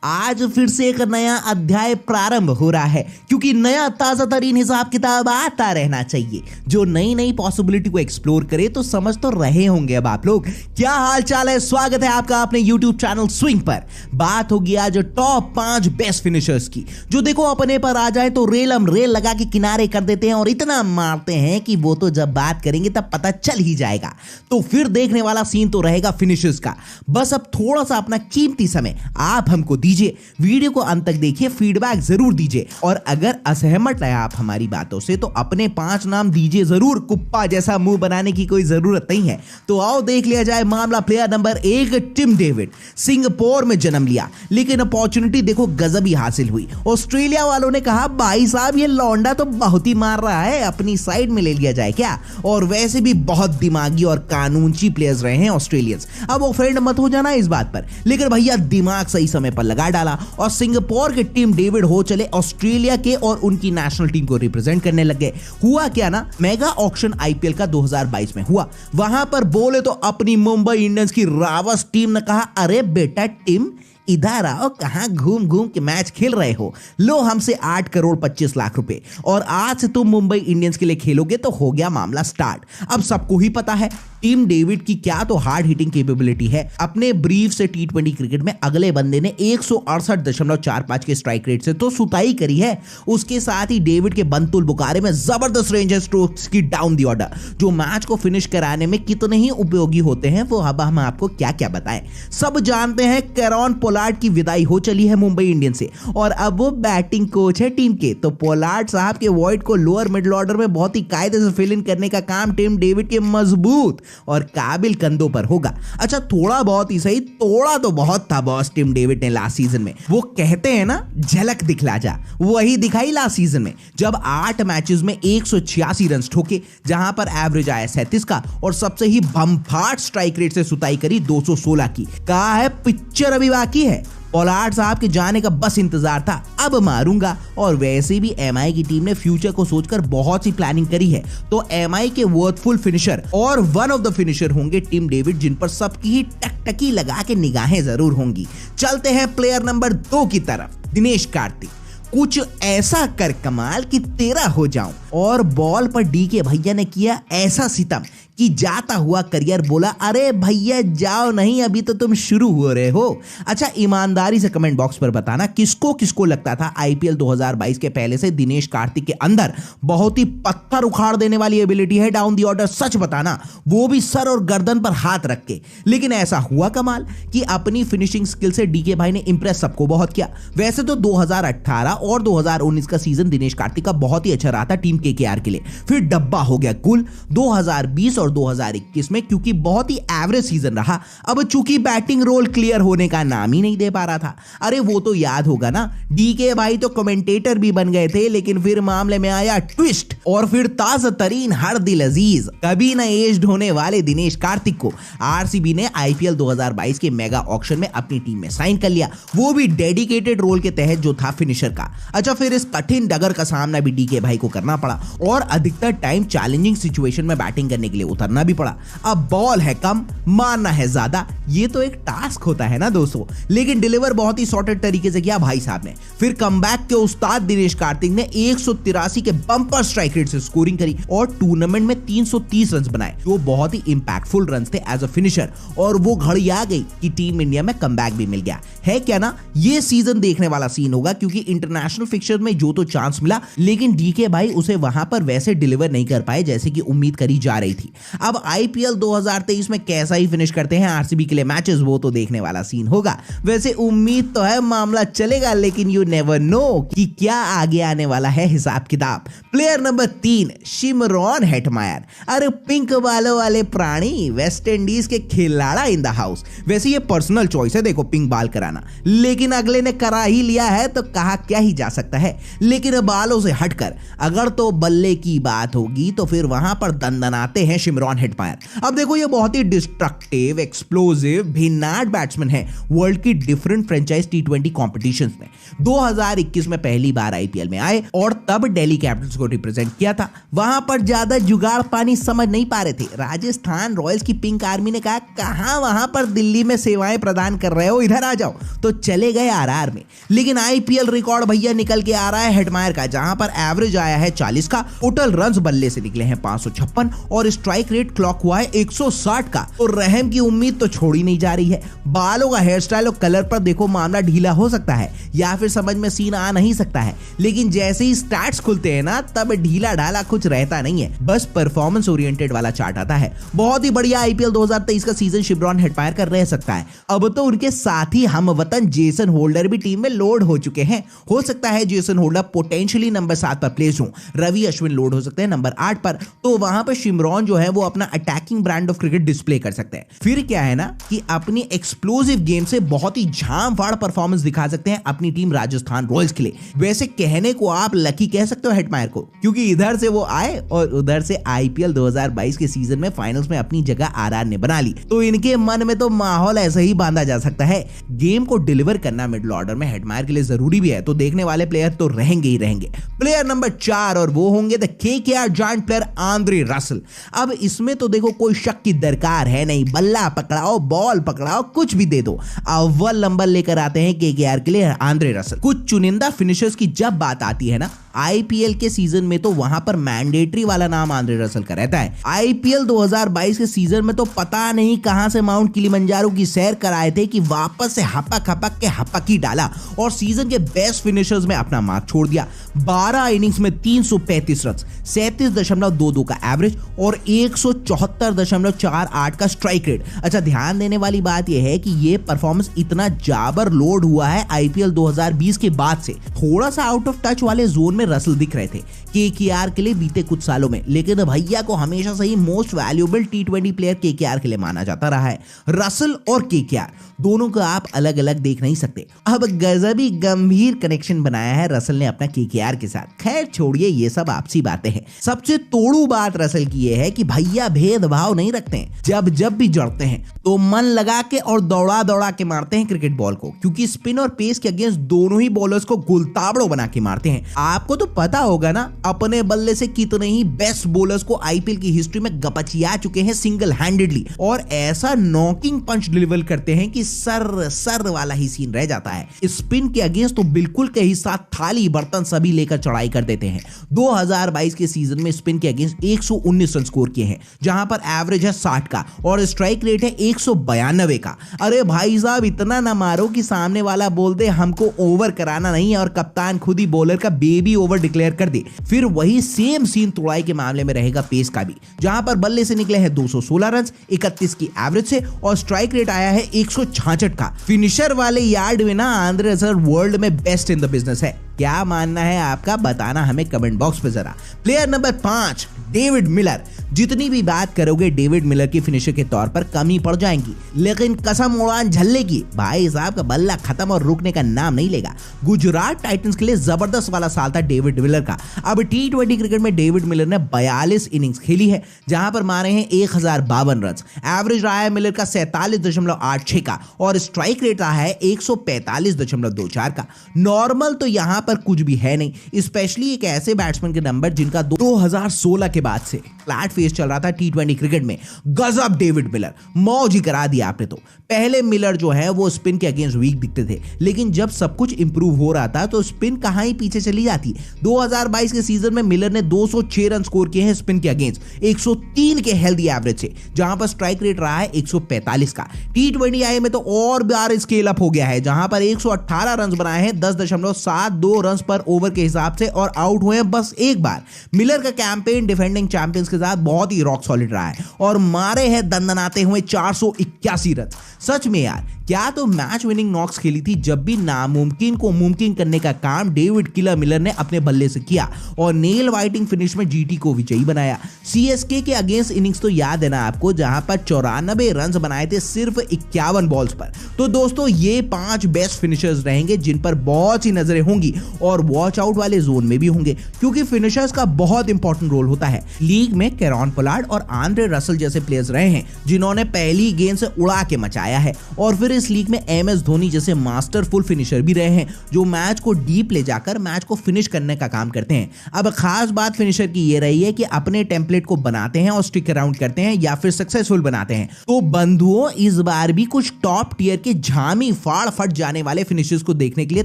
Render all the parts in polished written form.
आज फिर से एक नया अध्याय प्रारंभ हो रहा है, क्योंकि नया ताजा तरीन हिसाब किताब आता रहना चाहिए जो नई नई पॉसिबिलिटी को एक्सप्लोर करे। तो समझ तो रहे होंगे अब आप लोग। क्या हाल चाल है, स्वागत है आपका अपने YouTube चैनल स्विंग पर। बात होगी आज टॉप 5 बेस्ट फिनिशर्स की, जो देखो अपने पर आ जाए तो रेलम रेल लगा के किनारे कर देते हैं और इतना मारते हैं कि वो तो जब बात करेंगे तब पता चल ही जाएगा। तो फिर देखने वाला सीन तो रहेगा फिनिशर्स का। बस अब थोड़ा सा अपना कीमती समय आप हमको दीजिए, वीडियो को अंत तक देखिए, फीडबैक जरूर दीजिए और अगर असहमत है आप हमारी बातों से तो अपने 5 नाम दीजिए जरूर। कुप्पा जैसा मुंह बनाने की कोई जरूरत नहीं है। तो आओ देख लिया जाए मामला। Player number 1 Tim David. Singapore में जन्म लिया, लेकिन अपॉर्चुनिटी देखो गजब ही हासिल हुई। ऑस्ट्रेलिया वालों ने कहा भाई साहब ये लौंडा तो बहुत ही मार रहा है, अपनी साइड में ले लिया जाए क्या। और वैसे भी बहुत दिमागी और कानूनची प्लेयर्स रहे हैं ऑस्ट्रेलियंस। अब ऑफेंड मत हो जाना इस बात पर, लेकिन भैया दिमाग सही समय पर लगा डाला और सिंगापुर के टीम डेविड हो चले ऑस्ट्रेलिया के और उनकी नेशनल टीम को रिप्रेजेंट करने लग गए। हुआ क्या ना, मेगा ऑक्शन आईपीएल का 2022 में हुआ। वहां पर बोले तो अपनी मुंबई इंडियंस की रावस टीम ने कहा अरे बेटा टीम इधर आओ, कहां घूम घूम के मैच खेल रहे हो, लो हमसे 8 करोड़ 25 लाख रुपए और आज से तुम मुंबई इंडियंस के लिए खेलोगे। तो हो गया मामला स्टार्ट। अब सबको ही पता है टीम डेविड की क्या तो हार्ड हिटिंग कैपेबिलिटी है। अपने ब्रीफ से T20 क्रिकेट में अगले बंदे ने 168.45 के स्ट्राइक रेट से तो सुताई करी है। उसके साथ ही डेविड के बंतुल बुकारे में जबरदस्त रेंज है स्ट्रोक्स की डाउन द ऑर्डर, जो मैच को फिनिश कराने में कितने ही उपयोगी होते हैं वो अब हम आपको क्या क्या बताएं। सब जानते हैं कैरन पोलार्ड की विदाई हो चली है मुंबई इंडियंस से और अब वो बैटिंग कोच है टीम के। तो पोलार्ड साहब के वॉइड को लोअर मिडिल ऑर्डर में बहुत ही कायदे से फिल इन करने का काम टीम डेविड के मजबूत और काबिल कंधों पर होगा। अच्छा थोड़ा बहुत ही सही, तोड़ा तो बहुत था बॉस टीम डेविड ने लास्ट सीजन में। वो कहते हैं ना झलक दिखला जा, वही दिखाई लास्ट सीजन में जब 8 मैचेस में 186 रन ठोके, जहां पर एवरेज आया 37 का और सबसे ही बमफाट स्ट्राइक रेट से सुताई करी 216 की। कहा है पिक्चर अभी बाकी है। पोलार्ड साहब के जाने का बस इंतजार था, अब मारूंगा। और वैसे भी एमआई की टीम ने फ्यूचर को सोचकर बहुत सी प्लानिंग करी है। तो एमआई के वर्थफुल फिनिशर और वन ऑफ द फिनिशर होंगे टीम डेविड, जिन पर सबकी ही टकटकी लगा के निगाहें जरूर होंगी। चलते हैं प्लेयर नंबर 2 की तरफ। दिनेश कार्तिक। कुछ ऐसा कर कमाल कि तेरा हो जाऊं। और बॉल पर डीके भैया ने किया ऐसा सितम कि जाता हुआ करियर बोला अरे भैया जाओ नहीं, अभी तो तुम शुरू हो रहे हो। अच्छा ईमानदारी से कमेंट बॉक्स पर बताना किसको किसको लगता था आईपीएल 2022 के पहले से दिनेश कार्तिक के अंदर बहुत ही पत्थर उखाड़ देने वाली एबिलिटी है डाउन दी ऑर्डर। सच बताना, वो भी सर और गर्दन पर हाथ रख के। लेकिन ऐसा हुआ कमाल कि अपनी फिनिशिंग स्किल से डीके भाई ने इंप्रेस सबको बहुत किया। वैसे तो 2018 और 2019 का सीजन दिनेश कार्तिक का बहुत ही अच्छा रहा था टीम केकेआर के लिए। फिर डब्बा हो गया कुल 2020 और 2021 में, क्योंकि बहुत ही एवरेज सीजन रहा। अब चूंकि बैटिंग रोल क्लियर होने का नाम ही नहीं दे पा रहा था। अरे वो तो याद होगा ना, डीके भाई तो कमेंटेटर भी बन गए थे, लेकिन फिर मामले में आया ट्विस्ट और फिर ताजा तरीन हर दिल अजीज कभी ना एज्ड होने वाले दिनेश कार्तिक को आरसीबी ने आईपीएल 2022 के मेगा ऑक्शन में अपनी टीम में साइन कर लिया, वो भी डेडिकेटेड रोल के तहत जो था फिनिशर का। अच्छा फिर इस कठिन डगर का सामना भी डीके भाई को करना पड़ा और अधिकतर टाइम चैलेंजिंग सिचुएशन में बैटिंग करने के लिए उतरना भी पड़ा। अब बॉल है कम, मारना है ज्यादा, ये तो एक टास्क होता है ना दोस्तों। लेकिन डिलीवर बहुत ही सॉर्टेड तरीके से किया भाई साहब ने। फिर कमबैक के उस्ताद दिनेश कार्तिक ने 183 के बम्पर स्ट्राइक रेट से स्कोरिंग करी और टूर्नामेंट में 330 रन बनाए, जो बहुत ही इंपैक्टफुल रन थे एज अ फिनिशर। और वो घड़ी आ गई कि टीम इंडिया में कमबैक भी मिल गया है क्या ना। ये सीजन देखने वाला सीन होगा, क्योंकि इंटरनेशनल फिक्चर में जो तो चांस मिला, लेकिन डीके भाई उसे वहां पर वैसे डिलीवर नहीं कर पाए जैसे कि उम्मीद करी जा रही थी। अब आईपीएल 2023 में कैसा ही फिनिश करते हैं आरसीबी के लिए मैचेस, वो तो देखने वाला सीन होगा। वैसे उम्मीद तो है मामला चलेगा, लेकिन यू नेवर नो कि क्या आगे आने वाला है हिसाब किताब। Player number 3 Shimron Hetmyer. अरे पिंक बालों वाले प्राणी, वेस्ट इंडीज के खिलाड़ा इन द हाउस। वैसे ये पर्सनल चॉइस है देखो पिंक बाल कराना, लेकिन अगले ने करा ही लिया है तो कहा क्या ही जा सकता है। लेकिन बालों से हटकर अगर तो बल्ले की बात होगी तो फिर वहां पर दंदनाते हैं शिमरॉन हेटमायर। अब देखो ये बहुत ही डिस्ट्रक्टिव, एक्सप्लोसिव, भिन्नाट बैट्समैन है वर्ल्ड की डिफरेंट फ्रेंचाइज टी20 कॉम्पिटिशंस में। 2021 में पहली बार आईपीएल में आए और तब दिल्ली कैपिटल्स को रिप्रेजेंट किया था। वहां पर ज्यादा जुगाड़ पानी समझ नहीं पा रहे थे। राजस्थान रॉयल्स की पिंक आर्मी ने कहा कहां वहां पर दिल्ली में सेवाएं प्रदान कर रहे हो, इधर आ जाओ, तो चले गए आरआर में। लेकिन आईपीएल रिकॉर्ड भैया निकल के आ रहा है हेटमायर का, जहां पर एवरेज आया है 40 का, टोटल रन्स बल्ले से निकले हैं 556 और स्ट्राइक रेट क्लॉक हुआ है 160 का। तो रहम की उम्मीद तो छोड़ी नहीं जा रही है। बालों का हेयर स्टाइल और कलर पर देखो मामला ढीला हो सकता है या फिर समझ में सीन आ नहीं सकता है, लेकिन जैसे ही स्टैट्स खुलते हैं ना तब ढीला ढाला कुछ रहता नहीं है, बस परफॉर्मेंस ओरिएंटेड वाला चार्ट आता है। बहुत ही बढ़िया आईपीएल 2023 का सीजन शिमरॉन हेटमायर कर रह सकता है। अब तो उनके साथी हमवतन जेसन होल्डर भी टीम में लोड हो चुके हैं। हो सकता है जेसन होल्डर पोटेंशियली नंबर 7 पर प्लेस हो, रवि अश्विन लोड हो सकते हैं नंबर 8 पर, तो वहां पर शिमरॉन जो है वो अपना attacking brand of cricket display कर सकते हैं। फिर क्या है ना कि अपनी एक्सप्लोसिव गेम से बहुत ही झामवाड़ परफॉर्मेंस दिखा सकते हैं अपनी टीम राजस्थान रॉयल्स के लिए। वैसे कहने को आप लकी कह सकते हो हेटमायर को, क्योंकि इधर से वो आए और उधर से आईपीएल 2022 के सीजन में फाइनल्स में अपनी जगह आरआर ने बना ली, तो इनके मन में तो माहौल ऐसा ही बांधा जा सकता है। गेम को डिलीवर करना मिडिल ऑर्डर में हेटमायर के लिए जरूरी भी है, तो देखने वाले प्लेयर तो रहेंगे ही रहेंगे। प्लेयर नंबर 4 और वो होंगे the KKR giant player Andre Russell. अब इसमें तो देखो कोई शक की दरकार है नहीं, बल्ला पकड़ाओ, बॉल पकड़ाओ, कुछ भी दे दो, अव्वल नंबर लेकर आते हैं केकेआर के लिए आंद्रे रसल। कुछ चुनिंदा फिनिशर्स की जब बात आती है ना आईपीएल के सीजन में, तो वहां पर मैंडेटरी वाला नाम आंद्रे रसल का रहता है। आईपीएल 2022 के सीजन में तो पता नहीं कहां से माउंट किलिमंजारो की सैर कराए थे कि वापस से हपक हपक के हपक ही डाला और सीजन के बेस्ट फिनिशर्स में अपना मार्क छोड़ दिया। 12 इनिंग्स में 335 रन, 37.22 का एवरेज और 174.48 का स्ट्राइक रेट। अच्छा, ध्यान देने वाली बात यह है कि यह परफॉर्मेंस इतना जाबर लोड हुआ है आईपीएल 2020 के बाद से। थोड़ा सा आउट ऑफ टच वाले जोन में रसल दिख रहे थे केकेआर के लिए बीते कुछ सालों में, लेकिन भैया को हमेशा से ही मोस्ट वैल्यूएबल टी20 प्लेयर केकेआर के लिए माना जाता रहा है। रसल और केकेआर दोनों को आप अलग अलग देख नहीं सकते। अब गजबी गंभीर कनेक्शन बनाया है रसल ने अपना केकेआर के साथ। खैर छोड़िए ये सब आपसी बातें हैं। सबसे तोड़ू बात रसल की ये है कि भैया भेदभाव नहीं रखते हैं। जब भी जड़ते हैं तो मन लगा के और दौड़ा दौड़ा के मारते हैं क्रिकेट बॉल को, क्योंकि स्पिन और पेस के अगेंस्ट दोनों ही बॉलर्स को गुलताबड़ो बना के मारते हैं। आपको तो पता होगा ना अपने बल्ले से कितने ही बेस्ट बॉलर्स को आईपीएल की हिस्ट्री में गपचिया चुके हैं सिंगल हैंडेडली, और ऐसा नॉकिंग पंच डिलीवर करते हैं कि सर वाला ही सीन रह जाता है। स्पिन के अगेंस्ट तो बिल्कुल के ही साथ थाली बर्तन सभी लेकर चढ़ाई कर देते हैं। 2022 के सीजन में स्पिन के अगेंस्ट 119 रन स्कोर किए हैं, जहां पर एवरेज है 60 का और स्ट्राइक रेट है 192 का। अरे भाई साहब इतना ना मारो कि सामने वाला बोल दे हमको ओवर कराना नहीं है और कप्तान खुद ही बॉलर का बेबी ओवर डिक्लेयर कर दे। फिर वही सेम सीन तोड़ाई के मामले में रहेगा पेस का भी, जहां पर बल्ले से निकले हैं 216 रन 31 की एवरेज से और स्ट्राइक रेट आया है 166 का। फिनिशर वाले यार्ड में ना आंद्रे रसल वर्ल्ड में बेस्ट इन द बिजनेस है। क्या मानना है आपका, बताना हमें कमेंट बॉक्स पे जरा। Player number 5 David Miller. जितनी भी बात करोगे डेविड मिलर की फिनिशर के तौर पर कमी पड़ जाएंगी, लेकिन कसम उड़ान झल्ले की भाई साहब का बल्ला खत्म और रुकने का नाम नहीं लेगा। गुजरात टाइटंस के लिए जबरदस्त वाला साल था डेविड मिलर का। अब टी20 क्रिकेट में डेविड मिलर ने 42 इनिंग्स खेली है, जहां पर मारे हैं 1052 रन। एवरेज रहा है मिलर का 47.86 का और स्ट्राइक रेट रहा है 145.24 का। नॉर्मल तो यहां पर कुछ भी है नहीं, स्पेशली एक ऐसे बैट्समैन के नंबर जिनका 2016 के बाद से फ्लैट फेस चल रहा था टी20 क्रिकेट में। गजब डेविड मिलर, मौज ही करा दिया आपने तो। पहले मिलर जो है वो स्पिन के अगेंस्ट वीक दिखते थे, लेकिन जब सब कुछ इंप्रूव हो रहा था तो स्पिन कहां ही पीछे चली जाती। 2022 के सीजन में मिलर ने 206 रन स्कोर किए हैं स्पिन के अगेंस्ट 103 के हेल्दी एवरेज से, जहां पर स्ट्राइक रेट रहा है 145 का। टी20 आई में तो और बार स्केल अप हो गया है, जहां पर 118 रन बनाए हैं 10.72 रन पर ओवर के हिसाब से और आउट हुए हैं बस एक बार। मिलर का कैंपेन डिफेंडिंग चैंपियंस के साथ बहुत ही रॉक सॉलिड रहा है और मारे हैं दंदनाते हुए 481 रन। सच में यार, क्या तो मैच विनिंग नॉक्स खेली थी जब भी नामुमकिन को मुमकिन करने का काम डेविड किलर मिलर ने अपने बल्ले से किया और नेल वाइटिंग फिनिश में जीटी को विजयी बनाया। सीएसके के अगेंस्ट इनिंग्स तो याद है ना आपको, जहां पर 94 रन बनाए थे सिर्फ 51 बॉल्स पर। तो दोस्तों ये 5 बेस्ट फिनिशर्स रहेंगे जिन पर बहुत सी नजरें होंगी और वॉच आउट वाले जोन में भी होंगे, क्योंकि फिनिशर्स का बहुत इंपॉर्टेंट रोल होता है। लीग में कैरॉन पोलार्ड और आंद्रे रसल जैसे प्लेयर्स रहे हैं जिन्होंने पहली गेंद से उड़ा के मचाया है, और फिर इस लीग में एमएस धोनी जैसे मास्टरफुल फिनिशर भी रहे हैं जो मैच को डीप ले जाकर मैच को फिनिश करने का काम करते हैं। अब खास बात फिनिशर की ये रही है कि अपने टेम्पलेट को बनाते हैं और स्टिक अराउंड करते हैं या फिर सक्सेसफुल बनाते हैं। तो बंधुओं, इस बार भी कुछ टॉप टियर के झामी फाड़ फट जाने वाले फिनिशर्स को देखने के लिए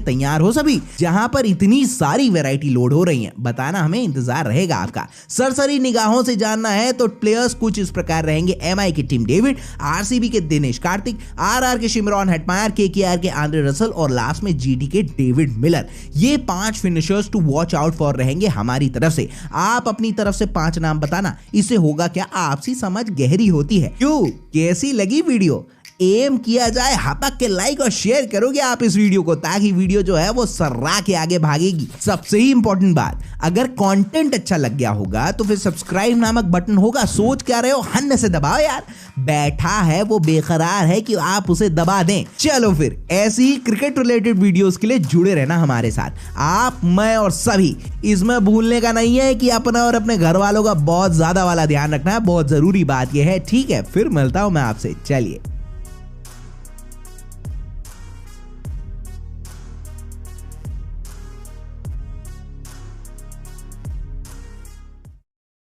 तैयार हो सभी, जहां पर इतनी सारी वैरायटी लोड हो रही है। बताना हमें इंतजार रहेगा आपका। सरसरी निगाहों से जानना है तो प्लेयर्स कुछ इस प्रकार रहेंगे। एमआई की टीम डेविड, आरसीबी के दिनेश कार्तिक, आरआर के शिमरॉन हेटमायर, केकेआर के आंद्रे रसल और लास्ट में जीटी के डेविड मिलर। ये 5 finishers to watch out for रहेंगे हमारी तरफ से। आप अपनी तरफ से 5 नाम बताना, इससे होगा क्या, आपसी समझ गहरी होती है। क्यों, कैसी लगी वीडियो? एम किया जाए हपक के लाइक और शेयर करोगे आप इस वीडियो को, ताकि वीडियो जो है वो सर्रा के आगे भागेगी। सबसे ही इंपॉर्टेंट बात, अगर कंटेंट अच्छा लग गया होगा तो फिर सब्सक्राइब नामक बटन होगा, सोच क्या रहे हो, हन्न से दबाओ यार। बैठा है वो बेकरार है कि आप उसे दबा दें। चलो फिर ऐसी ही क्रिकेट रिलेटेड वीडियोस के लिए जुड़े रहना हमारे साथ। आप, मैं और सभी, इसमें भूलने का नहीं है कि अपना और अपने घर वालों का बहुत ज्यादा वाला ध्यान रखना है, बहुत जरूरी बात यह है। ठीक है, फिर मिलता हूं मैं आपसे, चलिए।